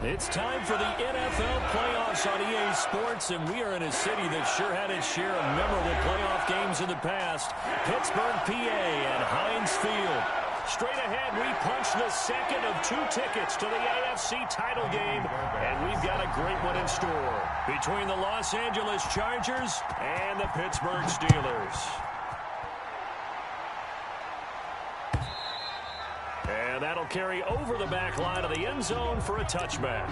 It's time for the NFL playoffs on EA Sports, and we are in a city that sure had its share of memorable playoff games in the past. Pittsburgh, PA, and Heinz Field. Straight ahead, we punch the second of 2 tickets to the AFC title game, and we've got a great one in store between the Los Angeles Chargers and the Pittsburgh Steelers. And that'll carry over the back line of the end zone for a touchback.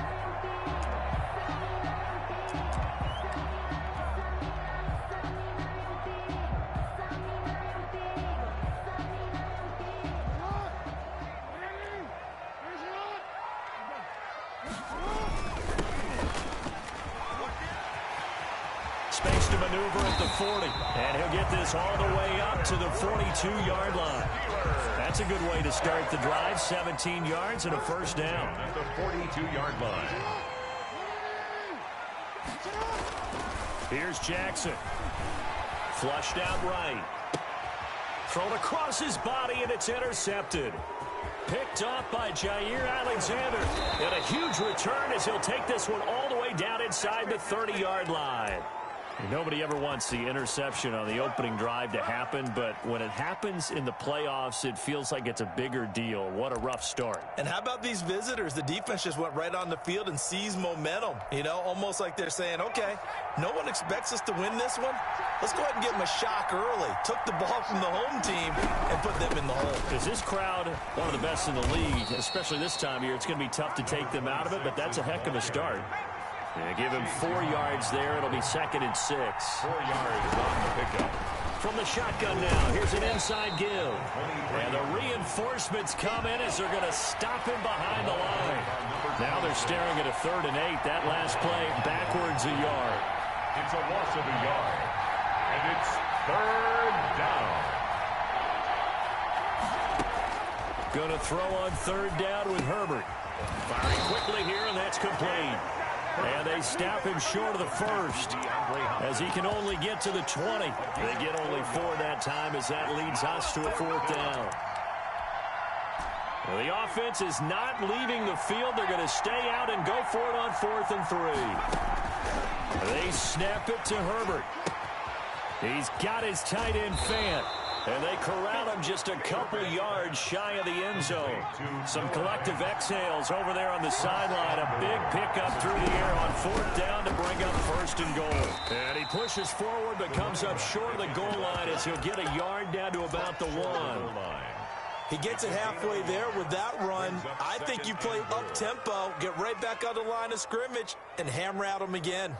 Space to maneuver at the 40. And he'll get this all the way up to the 42-yard line. That's a good way to start the drive. 17 yards and a first down. At the 42-yard line. Here's Jackson. Flushed out right. Thrown across his body, and it's intercepted. Picked off by Jair Alexander. And a huge return as he'll take this one all the way down inside the 30-yard line. Nobody ever wants the interception on the opening drive to happen, but when it happens in the playoffs, it feels like it's a bigger deal. What a rough start. And how about these visitors? The defense just went right on the field and seized momentum. You know, almost like they're saying, okay, no one expects us to win this one. Let's go ahead and give them a shock early. Took the ball from the home team and put them in the hole. Is this crowd one of the best in the league, especially this time of year? It's going to be tough to take them out of it, but that's a heck of a start. Yeah, give him 4 yards there. It'll be 2nd and 6. 4 yards on the pickup. From the shotgun now, here's an inside give. And the reinforcements come in as they're going to stop him behind the line. Now they're staring at a 3rd and 8. That last play backwards a yard. It's a loss of a yard. And it's 3rd down. Going to throw on 3rd down with Herbert. Firing quickly here, and that's complete. And they snap him short of the 1st as he can only get to the 20. They get only 4 that time as that leads us to a 4th down. Well, the offense is not leaving the field. They're going to stay out and go for it on 4th and 3. They snap it to Herbert. He's got his tight end Fant. And they corral him just a couple yards shy of the end zone. Some collective exhales over there on the sideline. A big pickup through the air on 4th down to bring up 1st and goal. And he pushes forward but comes up short of the goal line as he'll get a yard down to about the 1. He gets it halfway there with that run. I think you play up-tempo, get right back on the line of scrimmage, and hammer out him again.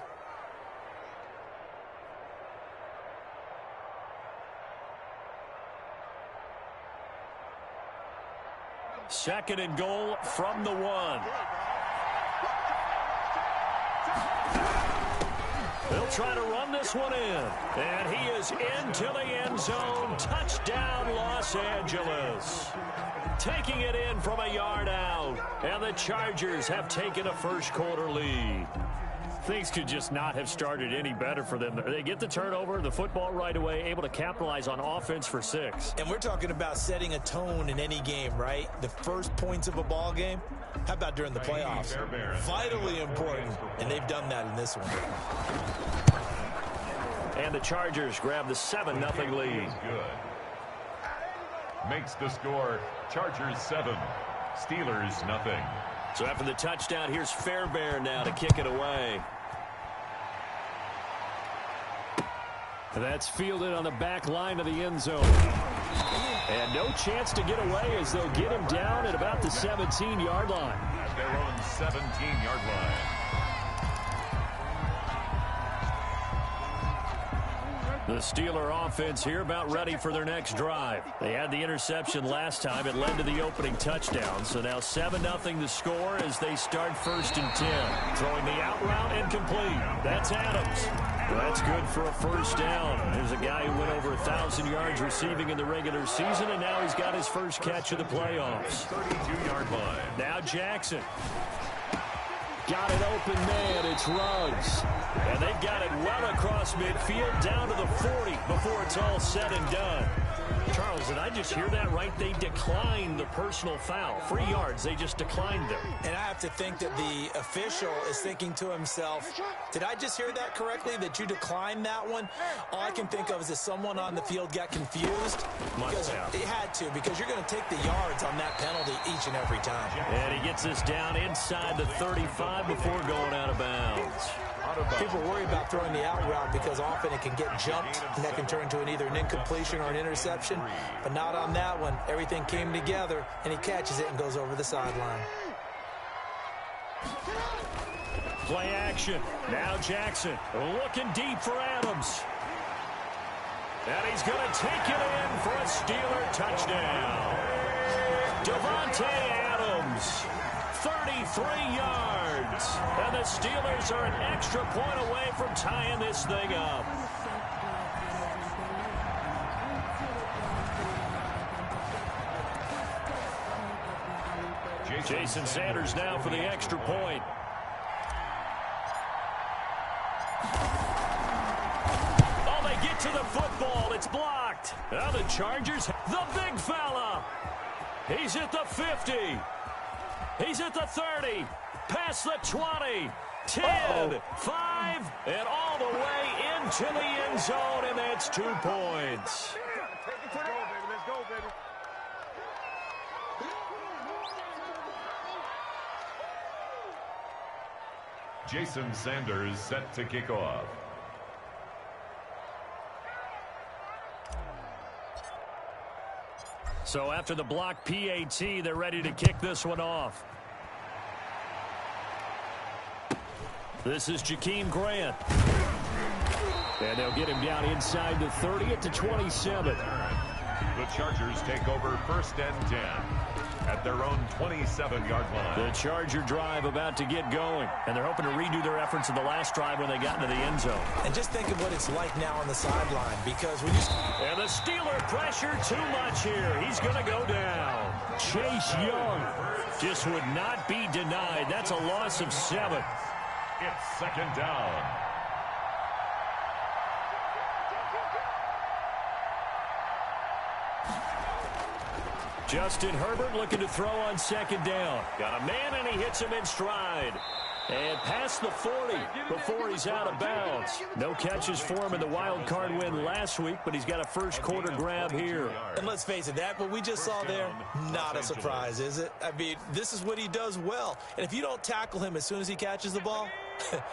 2nd and goal from the 1. They'll try to run this one in. And he is into the end zone. Touchdown, Los Angeles. Taking it in from a yard out. And the Chargers have taken a first-quarter lead. Things could just not have started any better for them. They get the turnover, the football right away, able to capitalize on offense for 6. And we're talking about setting a tone in any game, right? The first points of a ball game. How about during the playoffs? Vitally important, and they've done that in this one. And the Chargers grab the 7-0 lead. Good. Makes the score Chargers 7, Steelers nothing. So after the touchdown, here's Fairbairn now to kick it away. That's fielded on the back line of the end zone. And no chance to get away as they'll get him down at about the 17-yard line. At their own 17-yard line. The Steeler offense here about ready for their next drive. They had the interception last time. It led to the opening touchdown. So now 7-0 the score as they start 1st and 10. Throwing the out route incomplete. That's Adams. That's good for a first down. There's a guy who went over 1,000 yards receiving in the regular season, and now he's got his first catch of the playoffs. 32-yard line. Now Jackson. Got an open man. It's Ruggs. And they've got it well across midfield down to the 40 before it's all said and done. Charles, and I just hear that right? They declined the personal foul. 3 yards, they just declined them. And I have to think that the official is thinking to himself, did I just hear that correctly, that you declined that one? All I can think of is that someone on the field got confused. Must have. It had to, because you're going to take the yards on that penalty each and every time. And he gets this down inside the 35 before going out of bounds. People worry about throwing the out route because often it can get jumped, and that can turn into either an incompletion or an interception. But not on that one. Everything came together, and he catches it and goes over the sideline. Play action. Now Jackson looking deep for Adams. And he's going to take it in for a Steeler touchdown. Davante Adams, 33 yards. And the Steelers are an extra point away from tying this thing up. Jason Sanders now for the extra point. Oh, they get to the football. It's blocked. Now the Chargers, the big fella. He's at the 50. He's at the 30. Past the 20. 10, 5, and all the way into the end zone, and that's 2 points. Let's go, baby. Jason Sanders set to kick off. So after the block PAT, they're ready to kick this one off. This is Jakeem Grant. And they'll get him down inside the 30 at the 27. The Chargers take over 1st and 10 at their own 27-yard line. The Charger drive about to get going, and they're hoping to redo their efforts in the last drive when they got into the end zone. And just think of what it's like now on the sideline, because when you... And the Steeler pressure too much here. He's going to go down. Chase Young just would not be denied. That's a loss of 7. It's 2nd down. Justin Herbert looking to throw on 2nd down. Got a man, and he hits him in stride. And past the 40 before he's out of bounds. No catches for him in the wild card win last week, but he's got a first quarter grab here. And let's face it, that what we just saw there, not a surprise, is it? I mean, this is what he does well. And if you don't tackle him as soon as he catches the ball,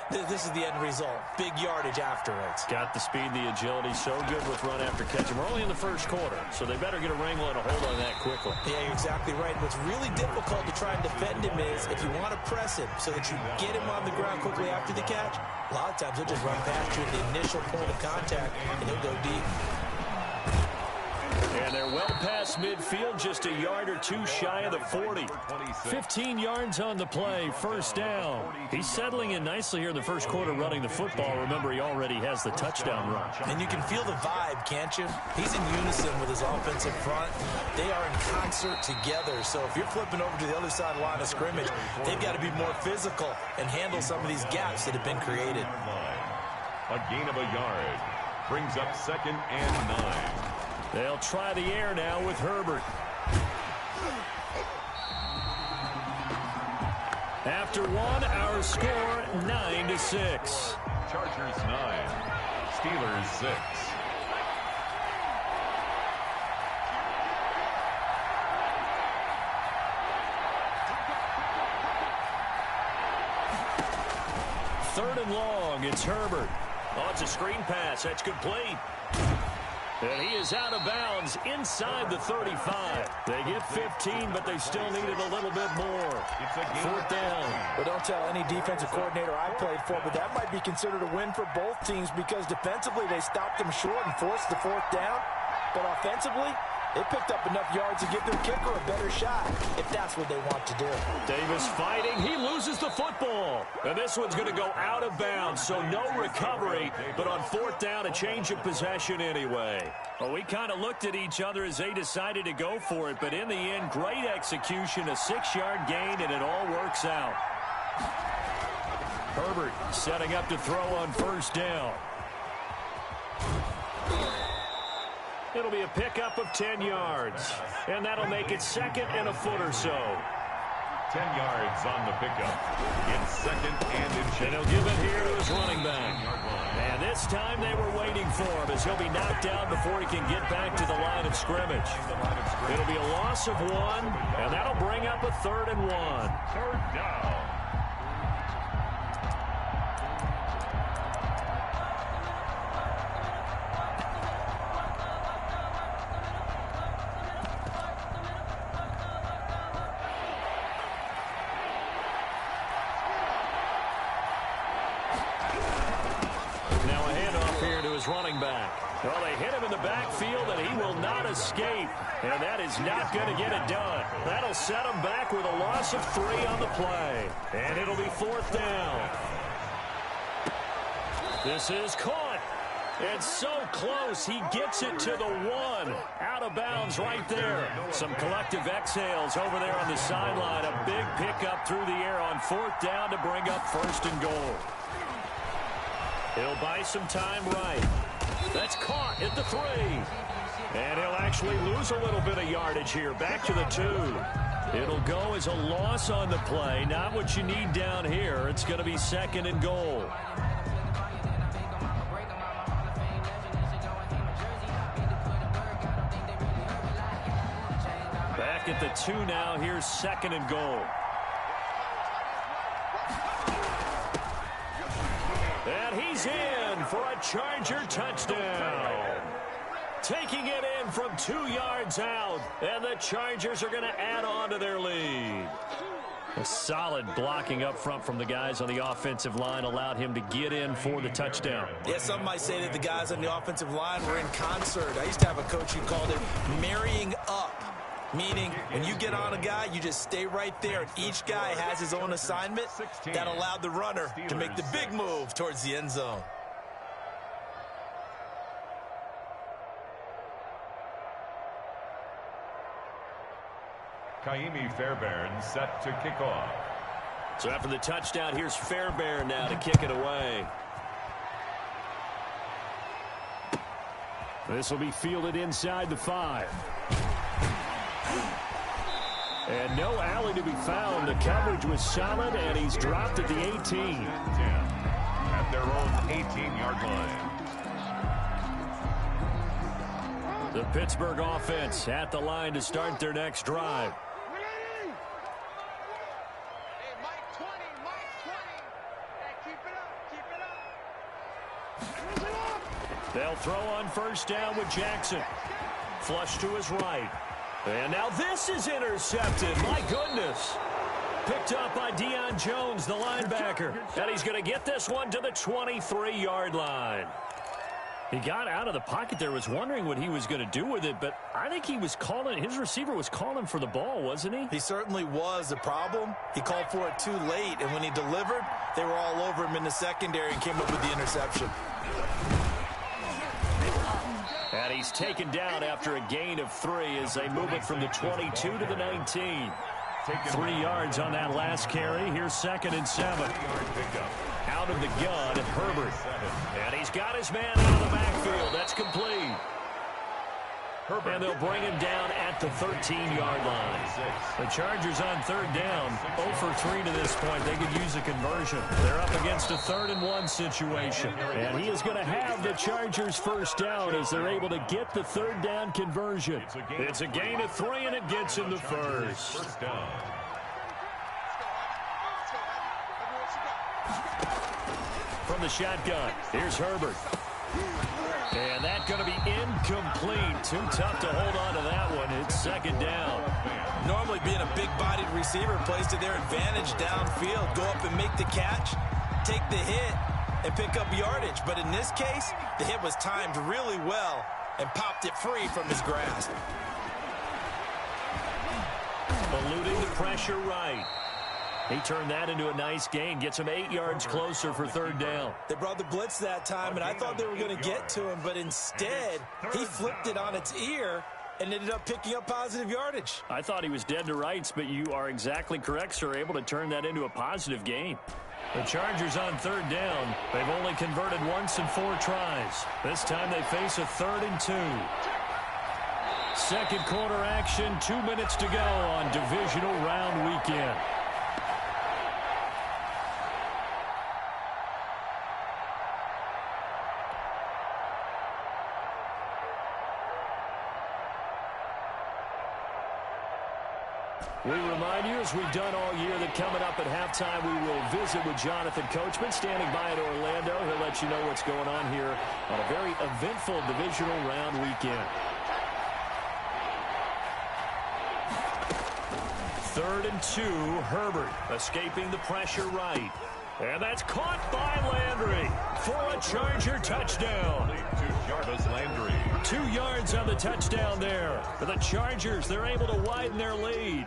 this is the end result. Big yardage afterwards. Got the speed, the agility, so good with run after catch. And we're only in the first quarter, so they better get a wrangle and a hold on that quickly. Yeah, you're exactly right. What's really difficult to try and defend him is if you want to press him so that you get him on the ground quickly after the catch, a lot of times he'll just run past you at the initial point of contact, and he'll go deep. And they're well past midfield, just a yard or two shy of the 40. 15 yards on the play, 1st down. He's settling in nicely here in the first quarter running the football. Remember, he already has the touchdown run. And you can feel the vibe, can't you? He's in unison with his offensive front. They are in concert together. So if you're flipping over to the other side of the line of scrimmage, they've got to be more physical and handle some of these gaps that have been created. A gain of a yard brings up 2nd and 9. They'll try the air now with Herbert. After one, our score 9-6. Chargers 9, Steelers 6. Third and long, it's Herbert. Oh, it's a screen pass. That's complete. And he is out of bounds inside the 35. They get 15, but they still needed a little bit more. 4th down. Well, don't tell any defensive coordinator I played for, but that might be considered a win for both teams because defensively they stopped them short and forced the 4th down. But offensively, they picked up enough yards to give their kicker a better shot if that's what they want to do. Davis fighting. He loses the football. And this one's going to go out of bounds, so no recovery. But on 4th down, a change of possession anyway. Well, we kind of looked at each other as they decided to go for it. But in the end, great execution, a 6-yard gain, and it all works out. Herbert setting up to throw on 1st down. It'll be a pickup of 10 yards. And that'll make it second and a foot or so. 10 yards on the pickup. It's second and inches. And he'll give it here to his running back. And this time they were waiting for him as he'll be knocked down before he can get back to the line of scrimmage. It'll be a loss of 1, and that'll bring up a 3rd and 1. Third down. Running back. Well, they hit him in the backfield, and he will not escape. And that is not going to get it done. That'll set him back with a loss of 3 on the play. And it'll be 4th down. This is caught. And so close, he gets it to the 1. Out of bounds right there. Some collective exhales over there on the sideline. A big pickup through the air on 4th down to bring up 1st and goal. He'll buy some time right. That's caught at the 3. And he'll actually lose a little bit of yardage here. Back to the 2. It'll go as a loss on the play. Not what you need down here. It's going to be 2nd and goal. Back at the 2 now. Here's 2nd and goal. And he's in for a Charger touchdown. Taking it in from 2 yards out. And the Chargers are going to add on to their lead. A solid blocking up front from the guys on the offensive line allowed him to get in for the touchdown. Yeah, some might say that the guys on the offensive line were in concert. I used to have a coach who called it marrying up. Meaning, when you get on a guy, you just stay right there. And each guy has his own assignment that allowed the runner to make the big move towards the end zone. Ka'imi Fairbairn set to kick off. So after the touchdown, here's Fairbairn now to kick it away. This will be fielded inside the 5. And no alley to be found. The coverage was solid, and he's dropped at the 18. At their own 18-yard line. The Pittsburgh offense at the line to start their next drive. They'll throw on 1st down with Jackson. Flush to his right. And now this is intercepted. My goodness. Picked up by Deion Jones, the linebacker. And he's going to get this one to the 23-yard line. He got out of the pocket there, was wondering what he was going to do with it, but I think he was calling, his receiver was calling for the ball, wasn't he? He certainly was. The problem, he called for it too late, and when he delivered, they were all over him in the secondary and came up with the interception. And he's taken down after a gain of 3 as they move it from the 22 to the 19. 3 yards on that last carry. Here's 2nd and 7. Out of the gun at Herbert. And he's got his man out of the backfield. That's complete. And they'll bring him down at the 13-yard line. The Chargers on 3rd down, 0 for 3 to this point. They could use a conversion. They're up against a 3rd and 1 situation. And he is going to have the Chargers 1st down as they're able to get the 3rd down conversion. It's a gain of 3, and it gets him the 1st. From the shotgun, here's Herbert. And that's going to be incomplete. Too tough to hold on to that one. It's 2nd down. Normally being a big-bodied receiver plays to their advantage downfield. Go up and make the catch, take the hit, and pick up yardage. But in this case, the hit was timed really well and popped it free from his grasp. Eluding the pressure right. He turned that into a nice gain. Gets him 8 yards closer for 3rd down. They brought the blitz that time, and I thought they were going to get to him, but instead, he flipped it on its ear and ended up picking up positive yardage. I thought he was dead to rights, but you are exactly correct, sir. Able to turn that into a positive gain. The Chargers on 3rd down. They've only converted once in 4 tries. This time they face a 3rd and 2. Second quarter action, 2 minutes to go on divisional round weekend. We remind you, as we've done all year, that coming up at halftime, we will visit with Jonathan Coachman, standing by in Orlando. He'll let you know what's going on here on a very eventful divisional round weekend. 3rd and 2, Herbert escaping the pressure right. And that's caught by Landry for a Charger touchdown. To Jarvis Landry. 2 yards on the touchdown there. For the Chargers, they're able to widen their lead.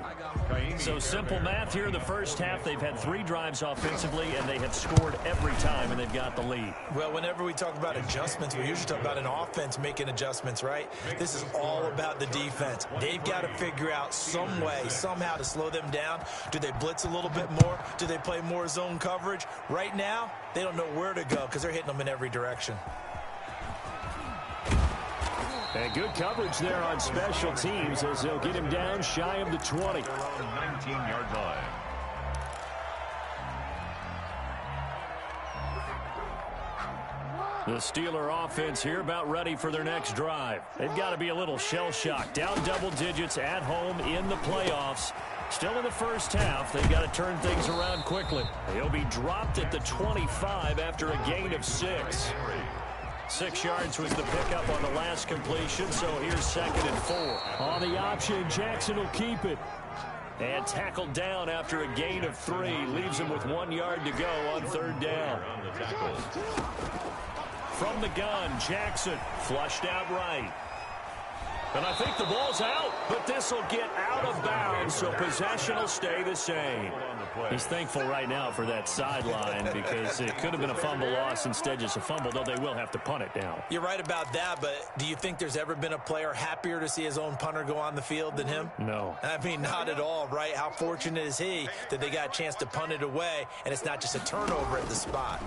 So simple math here in the first half. They've had 3 drives offensively, and they have scored every time, and they've got the lead. Well, whenever we talk about adjustments, we usually talk about an offense making adjustments, right? This is all about the defense. They've got to figure out some way, somehow to slow them down. Do they blitz a little bit more? Do they play more zone coverage? Right now, they don't know where to go because they're hitting them in every direction. And good coverage there on special teams as they'll get him down shy of the 20. 19-yard line. The Steeler offense here about ready for their next drive. They've got to be a little shell-shocked. Down double digits at home in the playoffs. Still in the first half, they've got to turn things around quickly. He'll be dropped at the 25 after a gain of 6. 6 yards was the pickup on the last completion, so here's 2nd and 4. On the option, Jackson will keep it. And tackled down after a gain of 3. Leaves him with 1 yard to go on 3rd down. From the gun, Jackson flushed out right. And I think the ball's out, but this will get out of bounds, so possession will stay the same. He's thankful right now for that sideline because it could have been a fumble loss, instead just a fumble, though they will have to punt it down. You're right about that, but do you think there's ever been a player happier to see his own punter go on the field than him? No. I mean, not at all, right? How fortunate is he that they got a chance to punt it away, and it's not just a turnover at the spot.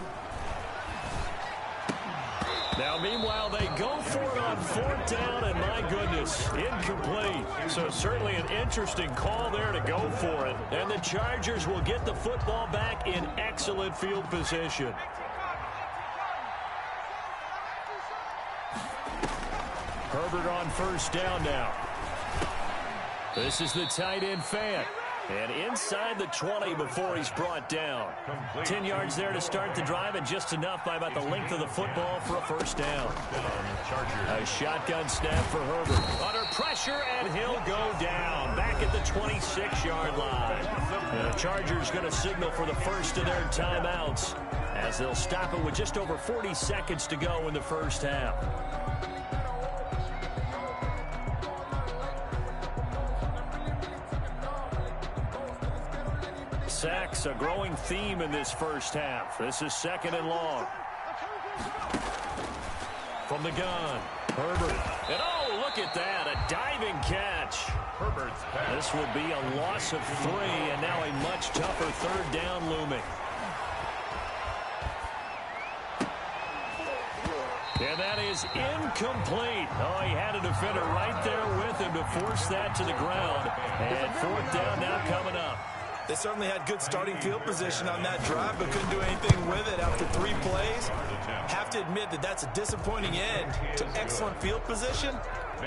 Now, meanwhile, they go for it on 4th down, and my goodness, incomplete. So certainly an interesting call there to go for it. And the Chargers will get the football back in excellent field position. Herbert on 1st down now. This is the tight end Fant. And inside the 20 before he's brought down. 10 yards there to start the drive, and just enough by about the length of the football for a 1st down. A shotgun snap for Herbert. Under pressure, and he'll go down. Back at the 26-yard line. And the Chargers going to signal for the first of their timeouts as they'll stop it with just over 40 seconds to go in the first half. Sacks, a growing theme in this first half. This is 2nd and long. From the gun, Herbert. And oh, look at that, a diving catch. Herbert's pass. This will be a loss of 3, and now a much tougher 3rd down looming. And that is incomplete. Oh, he had a defender right there with him to force that to the ground. And 4th down now coming up. They certainly had good starting field position on that drive, but couldn't do anything with it after 3 plays. Have to admit that that's a disappointing end to excellent field position.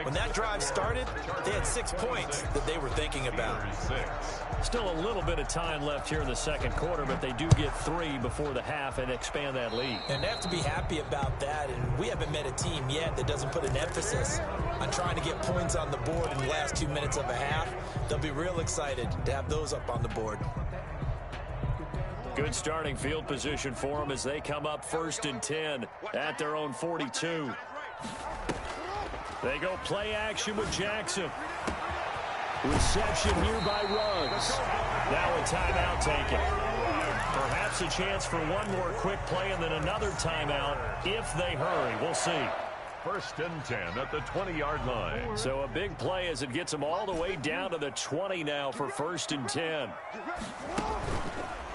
When that drive started, they had 6 points that they were thinking about. Still a little bit of time left here in the second quarter, but they do get 3 before the half and expand that lead. And they have to be happy about that, and we haven't met a team yet that doesn't put an emphasis on trying to get points on the board in the last 2 minutes of a half. They'll be real excited to have those up on the board. Good starting field position for them as they come up 1st and 10 at their own 42. They go play action with Jackson. Reception here by Ruggs. Now a timeout taken. Perhaps a chance for one more quick play and then another timeout if they hurry. We'll see. 1st and 10 at the 20-yard line. So a big play as it gets them all the way down to the 20 now for 1st and 10.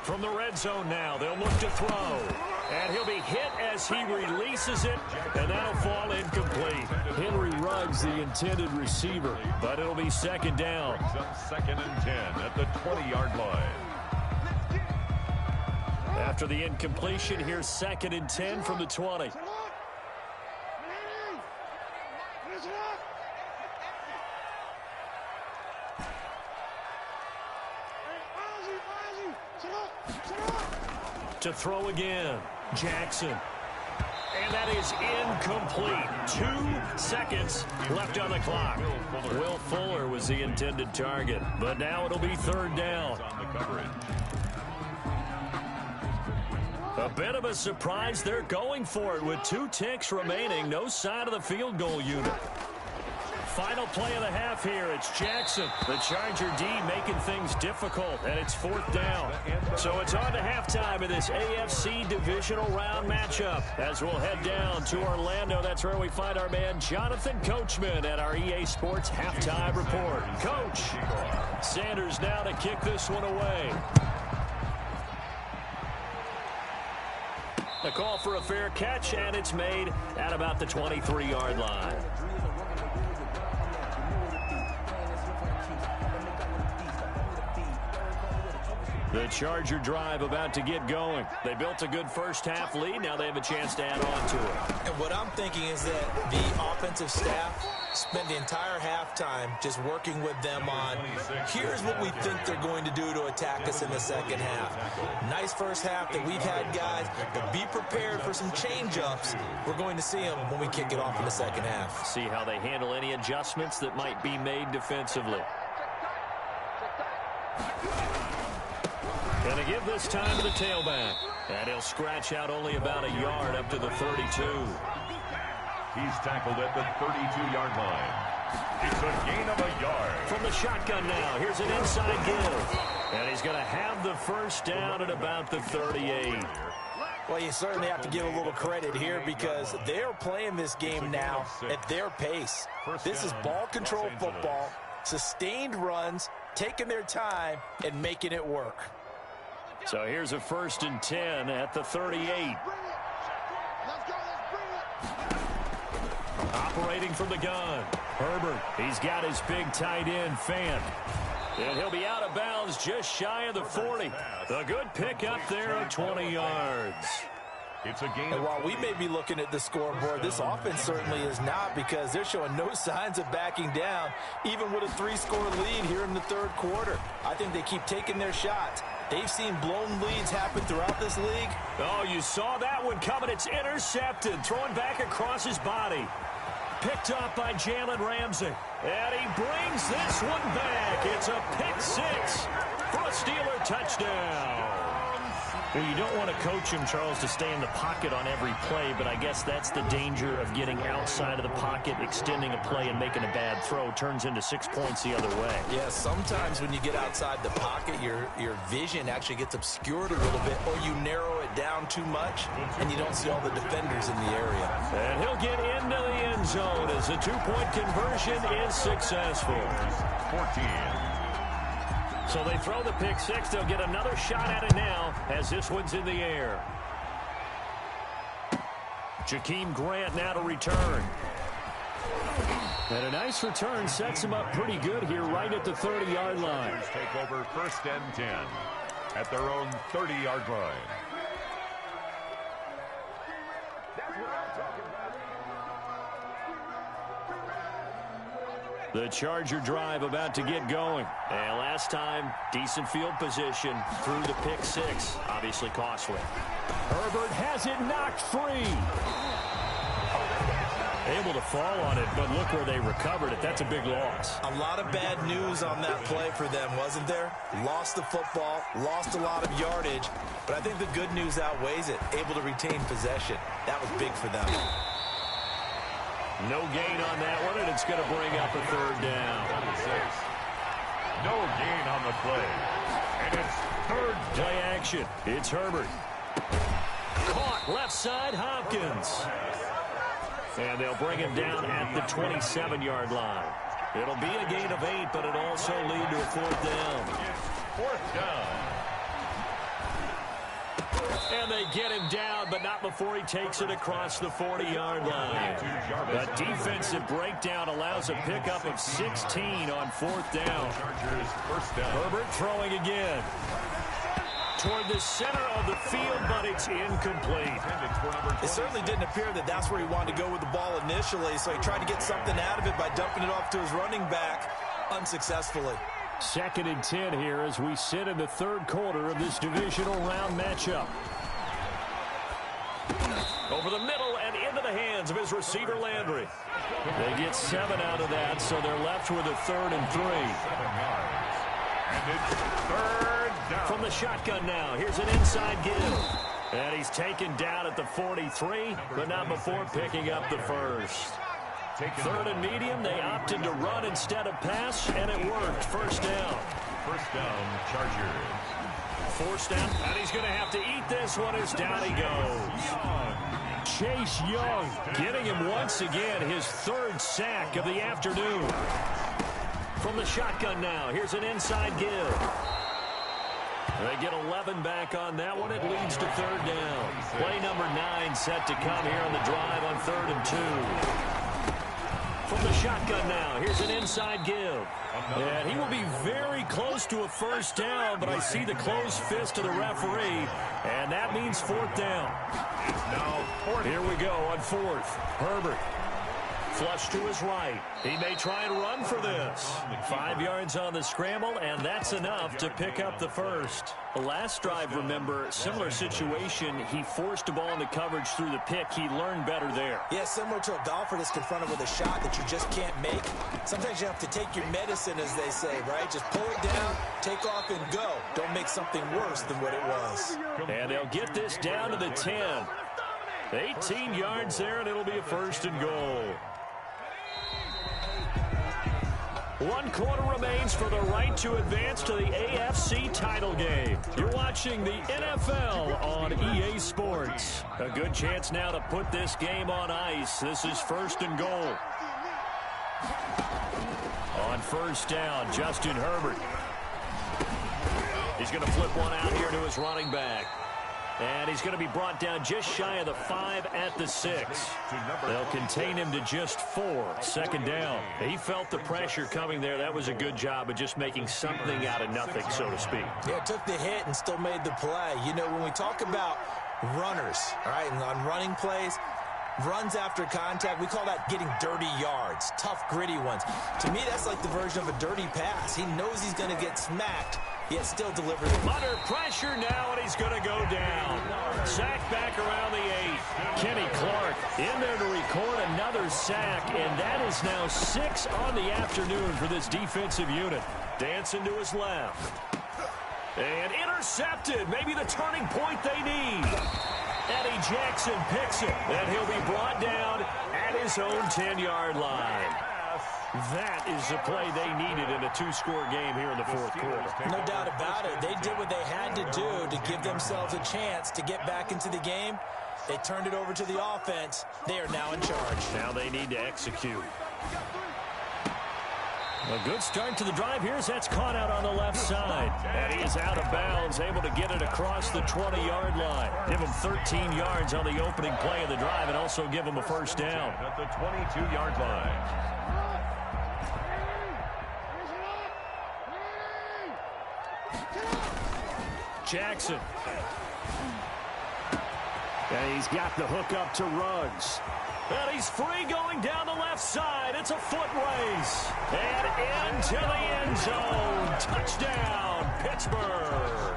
From the red zone now, they'll look to throw. And he'll be hit as he releases it, and that'll fall incomplete. Henry Ruggs, the intended receiver, but it'll be second down. Second and 10 at the 20-yard line. After the incompletion, here's second and 10 from the 20. To throw again, Jackson. And that is incomplete. 2 seconds left on the clock. Will Fuller was the intended target, but now it'll be third down. A bit of a surprise. They're going for it with 2 ticks remaining. No sign of the field goal unit. Final play of the half here. It's Jackson, the Charger D, making things difficult, and it's fourth down. So it's on to halftime in this AFC divisional round matchup. As we'll head down to Orlando, that's where we find our man Jonathan Coachman at our EA Sports Halftime Report. Coach, Sanders now to kick this one away. The call for a fair catch, and it's made at about the 23-yard line. The Charger drive about to get going. They built a good first-half lead. Now they have a chance to add on to it. And what I'm thinking is that the offensive staff spent the entire halftime just working with them on, here's what we think they're going to do to attack us in the second half. Nice first half that we've had, guys, but be prepared for some change-ups. We're going to see them when we kick it off in the second half. See how they handle any adjustments that might be made defensively. Going to give this time to the tailback. And he'll scratch out only about a yard up to the 32. He's tackled at the 32-yard line. It's a gain of a yard. From the shotgun now, here's an inside give. And he's going to have the first down at about the 38. Well, you certainly have to give a little credit here because they're playing this game now at their pace. This is ball control football, sustained runs, taking their time, and making it work. So here's a 1st and 10 at the 38. Operating from the gun, Herbert. He's got his big tight end, Fant. And he'll be out of bounds just shy of the 40. A good pick up there of 20 yards. It's a gain. And while we may be looking at the scoreboard, this offense certainly is not because they're showing no signs of backing down, even with a 3-score lead here in the third quarter. I think they keep taking their shots. They've seen blown leads happen throughout this league. Oh, you saw that one coming. It's intercepted. Throwing back across his body. Picked up by Jalen Ramsey. And he brings this one back. It's a pick 6 for a Steeler touchdown. Well, you don't want to coach him, Charles, to stay in the pocket on every play, but I guess that's the danger of getting outside of the pocket, extending a play, and making a bad throw. Turns into 6 points the other way. Yeah, sometimes when you get outside the pocket, your vision actually gets obscured a little bit, or you narrow it down too much, and you don't see all the defenders in the area. And he'll get into the end zone as the 2-point conversion is successful. 14. So they throw the pick 6. They'll get another shot at it now as this one's in the air. Jakeem Grant now to return. And a nice return sets him up pretty good here right at the 30-yard line. Take over 1st and 10 at their own 30-yard line. The Charger drive about to get going. And last time, decent field position through the pick 6. Obviously costly. Herbert has it knocked free. Able to fall on it, but look where they recovered it. That's a big loss. A lot of bad news on that play for them, wasn't there? Lost the football, lost a lot of yardage, but I think the good news outweighs it. Able to retain possession. That was big for them. No gain on that one, and it's going to bring up a 3rd down. 26. No gain on the play. And it's 3rd play action. It's Herbert. Caught left side, Hopkins. And they'll bring him down at the 27-yard line. It'll be a gain of 8, but it'll also lead to a 4th down. It's 4th down. And they get him down, but not before he takes it across the 40-yard line. A defensive breakdown allows a pickup of 16 on 4th down. Herbert throwing again. Toward the center of the field, but it's incomplete. It certainly didn't appear that that's where he wanted to go with the ball initially, so he tried to get something out of it by dumping it off to his running back unsuccessfully. 2nd and 10 here as we sit in the 3rd quarter of this divisional round matchup. Over the middle and into the hands of his receiver, Landry. They get 7 out of that, so they're left with a 3rd and 3. And it's 3rd down. From the shotgun now, here's an inside give. And he's taken down at the 43, but not before picking up the first. 3rd and medium, they opted to run instead of pass, and it worked. 1st down. 1st down, Chargers. 4th down, and he's going to have to eat this one as down he goes. Chase Young getting him once again, his 3rd sack of the afternoon. From the shotgun now, here's an inside give. They get 11 back on that one. It leads to 3rd down. Play number 9 set to come here on the drive on 3rd and 2. From the shotgun now, here's an inside give. And he will be very close to a 1st down, but I see the closed fist of the referee, and that means 4th down. It's now 4th. Here we go on 4th. Herbert. Flush to his right. He may try and run for this. 5 yards on the scramble, and that's enough to pick up the first. The last drive, remember, similar situation. He forced a ball into coverage through the pick. He learned better there. Yeah, similar to a golfer that's confronted with a shot that you just can't make. Sometimes you have to take your medicine, as they say, right? Just pull it down, take off, and go. Don't make something worse than what it was. And they'll get this down to the 10. 18 yards there, and it'll be a 1st and goal. 1 quarter remains for the right to advance to the AFC title game. You're watching the NFL on EA Sports. A good chance now to put this game on ice. This is 1st and goal. On 1st down, Justin Herbert. He's going to flip one out here to his running back. And he's going to be brought down just shy of the 5 at the 6. They'll contain him to just 4. 2nd down. He felt the pressure coming there. That was a good job of just making something out of nothing, so to speak. Yeah, took the hit and still made the play. You know, when we talk about runners, all right, and on running plays, runs after contact, we call that getting dirty yards, tough, gritty ones. To me, that's like the version of a dirty pass. He knows he's going to get smacked, yet still delivers it. Under pressure now, and he's going to go down. Sack back around the 8. Kenny Clark in there to record another sack, and that is now 6 on the afternoon for this defensive unit. Dancing to his left. And intercepted. Maybe the turning point they need. Eddie Jackson picks it, and he'll be brought down at his own 10-yard line. That is the play they needed in a 2-score game here in the 4th quarter. No doubt about it. They did what they had to do to give themselves a chance to get back into the game. They turned it over to the offense. They are now in charge. Now they need to execute. A good start to the drive here as that's caught out on the left side. And he is out of bounds, able to get it across the 20-yard line. Give him 13 yards on the opening play of the drive and also give him a 1st down. At the 22-yard line. Jackson. And he's got the hook up to Ruggs. And he's free going down the left side. It's a foot race. And into the end zone. Touchdown, Pittsburgh.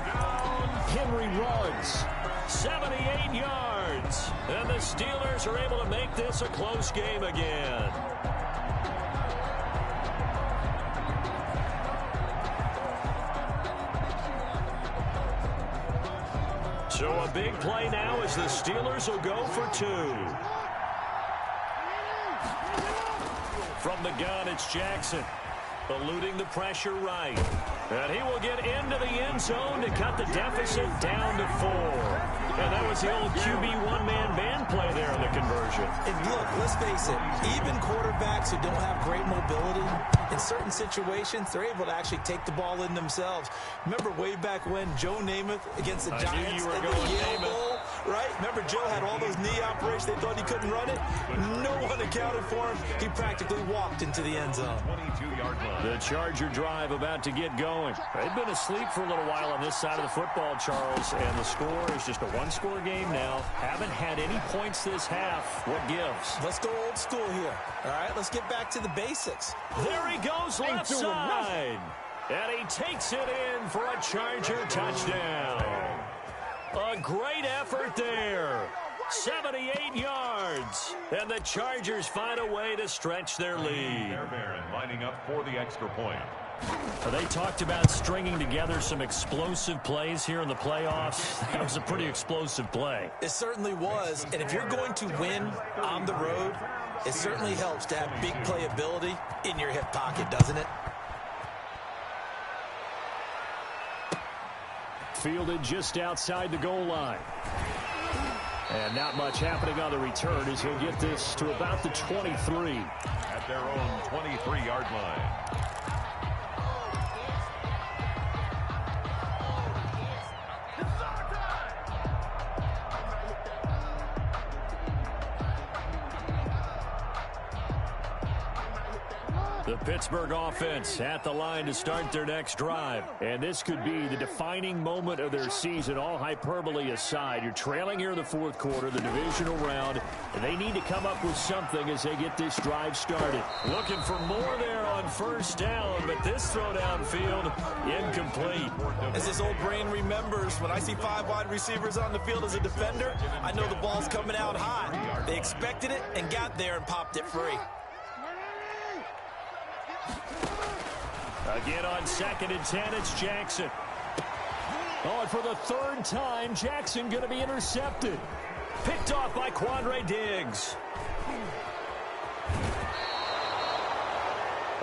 Henry Ruggs, 78 yards. And the Steelers are able to make this a close game again. So a big play now as the Steelers will go for 2. From the gun, it's Jackson. Eluding the pressure right. And he will get into the end zone to cut the deficit down to 4. And that was the old QB one-man band play there in the conversion. And look, let's face it, even quarterbacks who don't have great mobility, in certain situations, they're able to actually take the ball in themselves. Remember way back when Joe Namath against the Giants in the Yale Bowl, right? Remember Joe had all those knee operations. They thought he couldn't run it. No one accounted for him. He practically walked into the end zone. 22-yard line. The Charger drive about to get going. They've been asleep for a little while on this side of the football, Charles, and the score is just a one-score game now. Haven't had any points this half. What gives? Let's go old school here. All right, let's get back to the basics. There he goes left side. And he takes it in for a Charger touchdown. A great effort there. 78 yards. And the Chargers find a way to stretch their lead. Fairbairn lining up for the extra point. They talked about stringing together some explosive plays here in the playoffs. That was a pretty explosive play. It certainly was. And if you're going to win on the road, it certainly helps to have big playability in your hip pocket, doesn't it? Fielded just outside the goal line. And not much happening on the return as he'll get this to about the 23. At their own 23-yard line. The Pittsburgh offense at the line to start their next drive. And this could be the defining moment of their season, all hyperbole aside. You're trailing here in the fourth quarter, the divisional round, and they need to come up with something as they get this drive started. Looking for more there on first down, but this throw downfield, incomplete. As this old brain remembers, when I see 5 wide receivers on the field as a defender, I know the ball's coming out high. They expected it and got there and popped it free. Again on 2nd and 10, it's Jackson. Oh, and for the third time, Jackson going to be intercepted. Picked off by Quandre Diggs.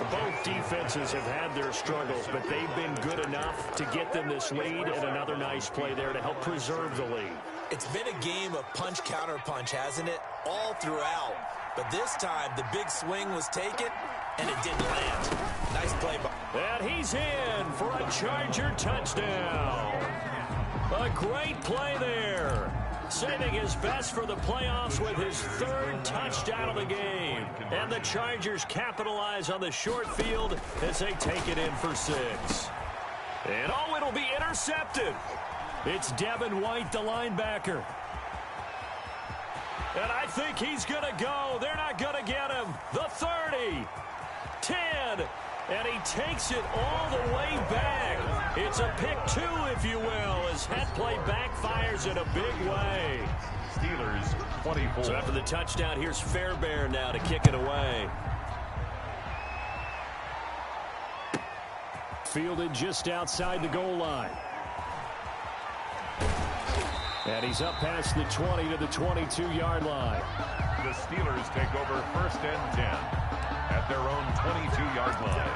Both defenses have had their struggles, but they've been good enough to get them this lead, and another nice play there to help preserve the lead. It's been a game of punch-counter-punch, hasn't it? All throughout. But this time, the big swing was taken, and it didn't land. Nice play. And he's in for a Charger touchdown. A great play there. Saving his best for the playoffs with his 3rd touchdown of the game. And the Chargers capitalize on the short field as they take it in for 6. And oh, it'll be intercepted. It's Devin White, the linebacker. And I think he's going to go. They're not going to get him. The 30. 10. And he takes it all the way back. It's a pick 2, if you will, as that play backfires in a big way. Steelers 24. So after the touchdown, here's Fairbairn now to kick it away. Fielded just outside the goal line. And he's up past the 20 to the 22-yard line. The Steelers take over 1st and 10 at their own 22-yard line.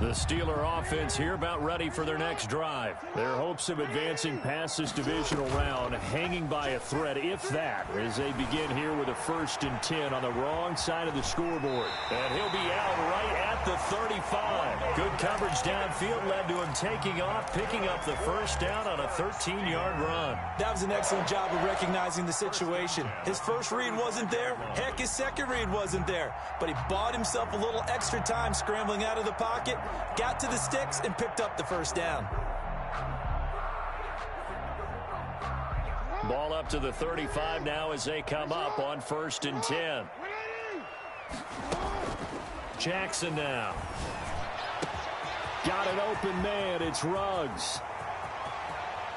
The Steeler offense here about ready for their next drive. Their hopes of advancing past this divisional round hanging by a thread, if that, as they begin here with a 1st and 10 on the wrong side of the scoreboard. And he'll be out right at the 35. Good coverage downfield led to him taking off, picking up the 1st down on a 13-yard run. That was an excellent job of recognizing the situation. His first read wasn't there. Heck, his second read wasn't there. But he bought himself a little extra time scrambling out of the pocket, got to the sticks, and picked up the 1st down. Ball up to the 35 now as they come up on 1st and 10. Jackson now. Got an open man. It's Ruggs.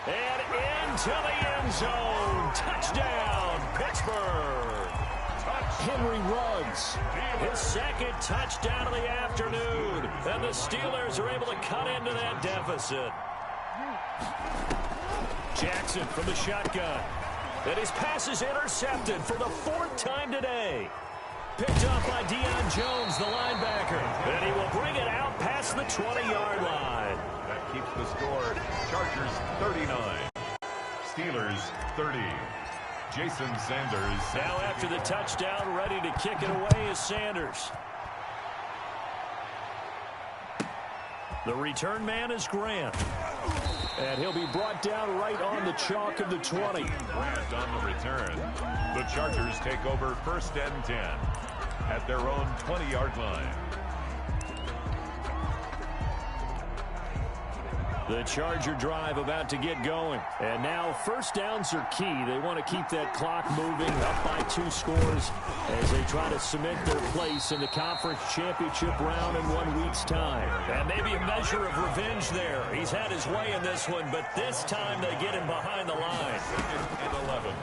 And into the end zone. Touchdown, Pittsburgh. Henry Ruggs, his 2nd touchdown of the afternoon. And the Steelers are able to cut into that deficit. Jackson from the shotgun. And his pass is intercepted for the 4th time today. Picked up by Deion Jones, the linebacker. And he will bring it out past the 20-yard line. That keeps the score. Chargers 39. Steelers 30. Jason Sanders. Now after the touchdown, ready to kick it away is Sanders. The return man is Grant. And he'll be brought down right on the chalk of the 20. Grant on the return. The Chargers take over 1st and 10 at their own 20-yard line. The Charger drive about to get going. And now 1st downs are key. They want to keep that clock moving up by 2 scores as they try to cement their place in the conference championship round in 1 week's time. And maybe a measure of revenge there. He's had his way in this one, but this time they get him behind the line. 2nd and 11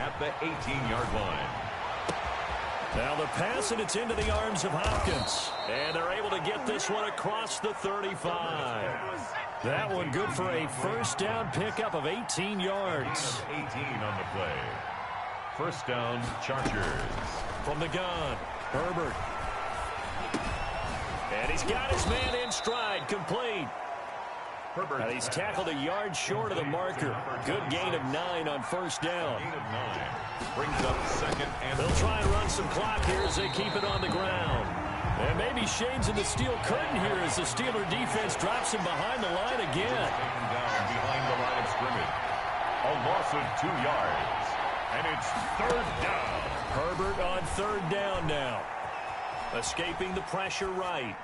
at the 18-yard line. Now the pass, and it's into the arms of Hopkins. And they're able to get this one across the 35. That one good for a 1st down pickup of 18 yards. 18 on the play. 1st down, Chargers. From the gun, Herbert. And he's got his man in stride, complete. Herbert. And he's tackled a yard short of the marker. Good gain of 9 on 1st down. Gain of 9. Brings up 2nd and... They'll try and run some clock here as they keep it on the ground. And maybe shades in the steel curtain here as the Steeler defense drops him behind the line again. Taken down behind the line of scrimmage. A loss of 2 yards. And it's 3rd down. Herbert on 3rd down now. Escaping the pressure right.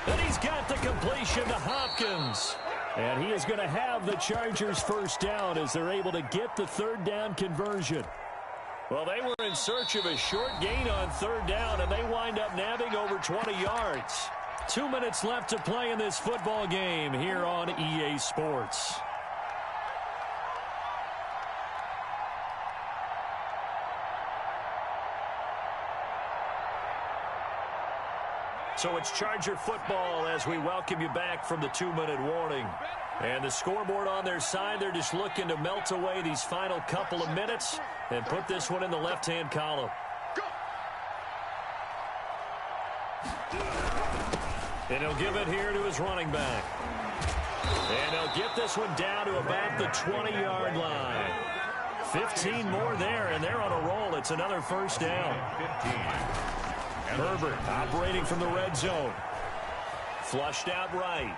And he's got the completion to Hopkins. And he is going to have the Chargers 1st down as they're able to get the 3rd down conversion. Well, they were in search of a short gain on 3rd down, and they wind up nabbing over 20 yards. 2 minutes left to play in this football game here on EA Sports. So it's Charger football as we welcome you back from the 2-minute warning. And the scoreboard on their side, they're just looking to melt away these final couple of minutes and put this one in the left-hand column. And he'll give it here to his running back. And he'll get this one down to about the 20-yard line. 15 more there, and they're on a roll. It's another 1st down. 15. Herbert operating from the red zone. Flushed out right.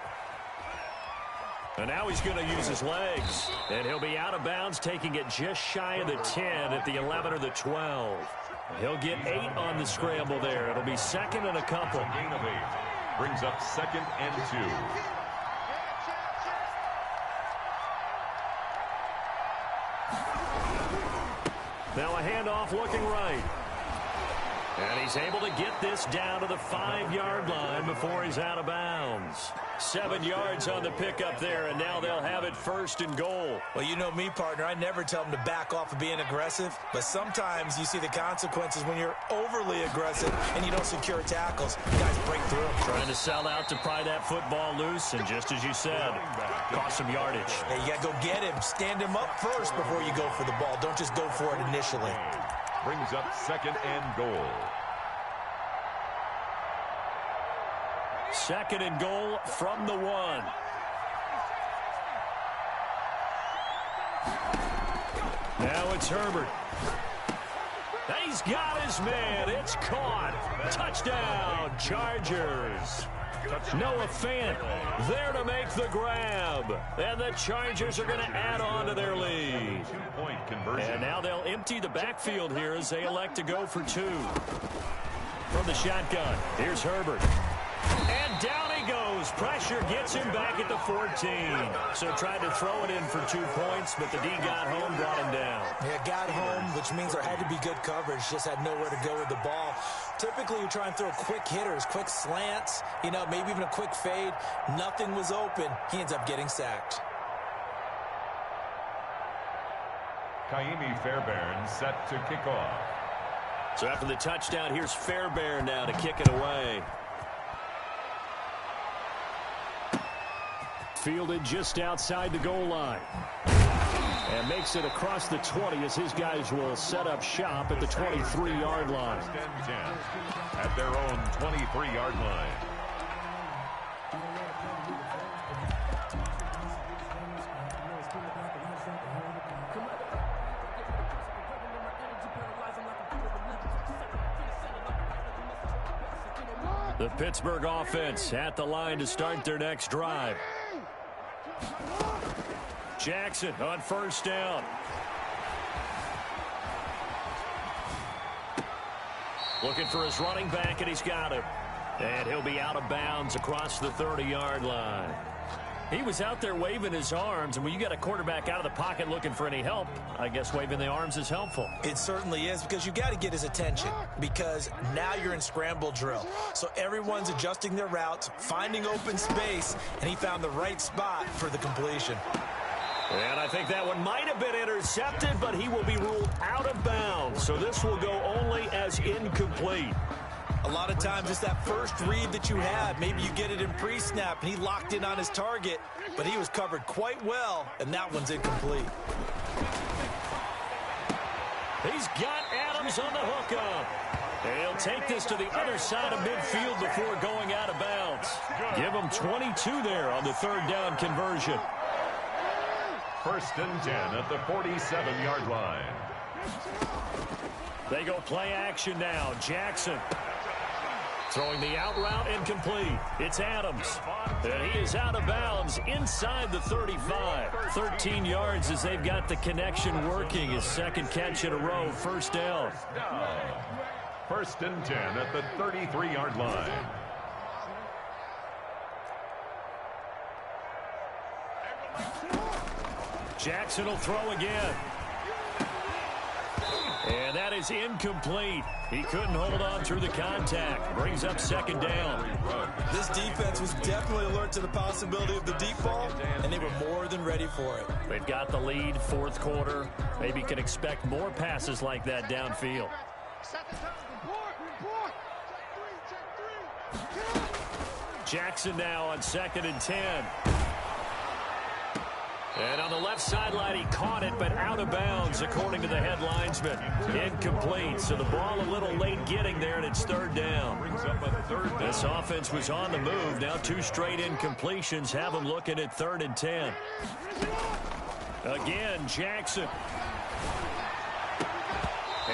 And now he's going to use his legs. And he'll be out of bounds, taking it just shy of the 10 at the 11 or the 12. He'll get 8 on the scramble there. It'll be 2nd and a couple. Gain of 8. Brings up 2nd and 2. Now a handoff looking right. And he's able to get this down to the 5-yard line before he's out of bounds. 7 yards on the pickup there, and now they'll have it 1st and goal. Well, you know me, partner. I never tell them to back off of being aggressive, but sometimes you see the consequences when you're overly aggressive and you don't secure tackles. Guys break through. Trying to sell out to pry that football loose, and just as you said, cost some yardage. Hey, you got to go get him. Stand him up first before you go for the ball. Don't just go for it initially. Brings up 2nd and goal. 2nd and goal from the 1. Now it's Herbert. He's got his man. It's caught. Touchdown, Chargers. Noah Fant there to make the grab. And the Chargers are going to add on to their lead. 2-point conversion. And now they'll empty the backfield here as they elect to go for 2. From the shotgun, here's Herbert. And down he goes. Pressure gets him back at the 14. So tried to throw it in for 2 points, but the D got home, brought him down. Yeah, got home, which means there had to be good coverage. Just had nowhere to go with the ball. Typically, you try and throw quick hitters, quick slants, you know, maybe even a quick fade. Nothing was open. He ends up getting sacked. Kaimi Fairbairn set to kick off. So after the touchdown, here's Fairbairn now to kick it away. fielded just outside the goal line. And makes it across the 20 as his guys will set up shop at the 23-yard line. 10 at their own 23-yard line. The Pittsburgh offense at the line to start their next drive. Jackson on first down. Looking for his running back, and he's got him. And he'll be out of bounds across the 30-yard line. He was out there waving his arms, and when you got a quarterback out of the pocket looking for any help, I guess waving the arms is helpful. It certainly is, because you got to get his attention, because now you're in scramble drill. So everyone's adjusting their routes, finding open space, and he found the right spot for the completion. And I think that one might have been intercepted, but he will be ruled out of bounds. So this will go only as incomplete. A lot of times it's that first read that you had. Maybe you get it in pre-snap, and he locked in on his target, but he was covered quite well, and that one's incomplete. He's got Adams on the hookup. He'll take this to the other side of midfield before going out of bounds. Give him 22 there on the third down conversion. First and 10 at the 47-yard line. They go play action now. Jackson throwing the out route, incomplete. It's Adams. And he is out of bounds inside the 35. 13 yards as they've got the connection working. His second catch in a row, first down. First and 10 at the 33-yard line. Jackson will throw again. And that is incomplete. He couldn't hold on through the contact. Brings up second down. This defense was definitely alert to the possibility of the deep ball, and they were more than ready for it. They've got the lead, fourth quarter. Maybe can expect more passes like that downfield. Jackson now on second and 10. And on the left sideline, he caught it, but out of bounds, according to the head linesman. Incomplete, so the ball a little late getting there, and it's third down. This offense was on the move. Now two straight incompletions have them looking at third and 10. Again, Jackson.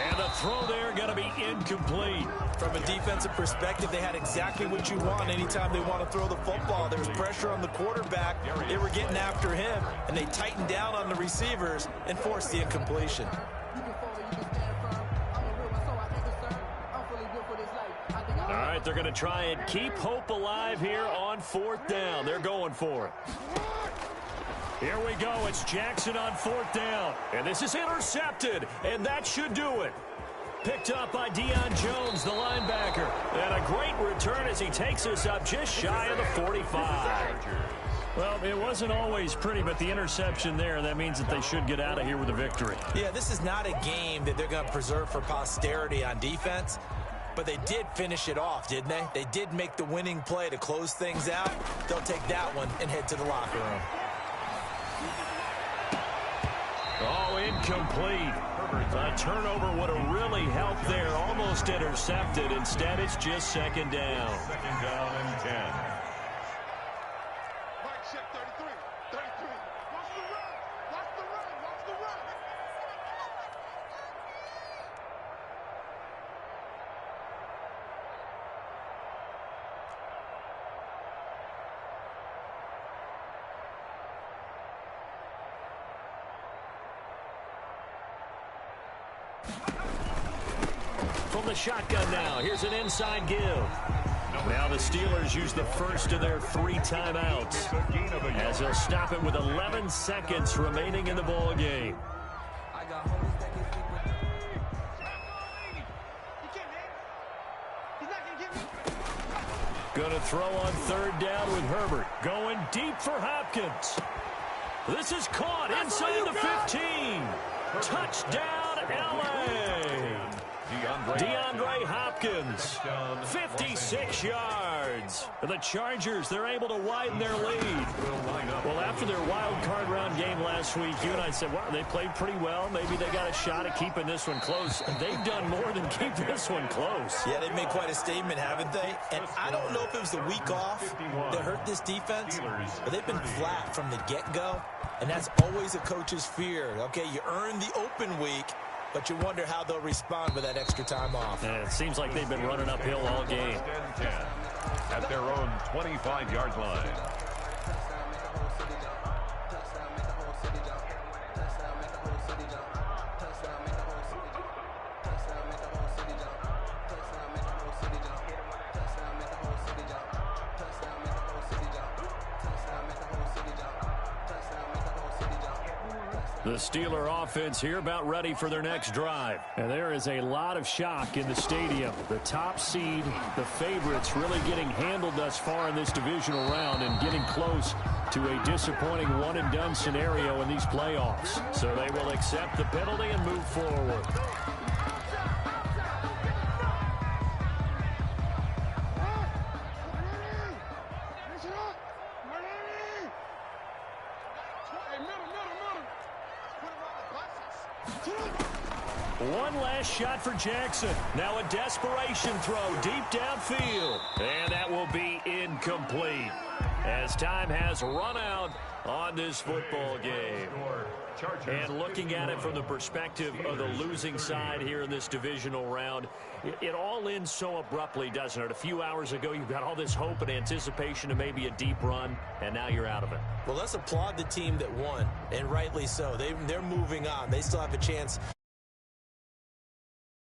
And the throw there going to be incomplete. From a defensive perspective, they had exactly what you want anytime they want to throw the football. There was pressure on the quarterback. They were getting after him, and they tightened down on the receivers and forced the incompletion. All right, they're going to try and keep hope alive here on fourth down. They're going for it. Here we go. It's Jackson on fourth down. And this is intercepted, and that should do it. Picked up by Deion Jones, the linebacker. And a great return as he takes us up just shy of the 45. Well, it wasn't always pretty, but the interception there, that means that they should get out of here with a victory. Yeah, this is not a game that they're going to preserve for posterity on defense. But they did finish it off, didn't they? They did make the winning play to close things out. They'll take that one and head to the locker room. Oh, incomplete. A turnover would have really helped there. Almost intercepted. Instead, it's just second down. Second down and 10. From the shotgun now, here's an inside give. Now the Steelers use the first of their 3 timeouts as they'll stop it with 11 seconds remaining in the ball game. Going to throw on third down with Herbert. Going deep for Hopkins. This is caught inside the 15. Touchdown, L.A. DeAndre Hopkins, 56 yards. The Chargers, they're able to widen their lead. after their wild card round game last week, you and I said, wow, they played pretty well. Maybe they got a shot at keeping this one close. They've done more than keep this one close. Yeah, they've made quite a statement, haven't they? And I don't know if it was the week off that hurt this defense, but they've been flat from the get-go, and that's always a coach's fear. Okay, you earn the open week, but you wonder how they'll respond with that extra time off. And it seems like they've been running uphill all game. 10 at their own 25-yard line. The Steeler offense here about ready for their next drive. And there is a lot of shock in the stadium. The top seed, the favorites, really getting handled thus far in this divisional round and getting close to a disappointing one-and-done scenario in these playoffs. So they will accept the penalty and move forward. One last shot for Jackson. Now a desperation throw deep downfield. And that will be incomplete as time has run out on this football game. And looking at it from the perspective of the losing side here in this divisional round, it all ends so abruptly, doesn't it? A few hours ago, you've got all this hope and anticipation of maybe a deep run, and now you're out of it. Well, let's applaud the team that won, and rightly so. They're moving on. They still have a chance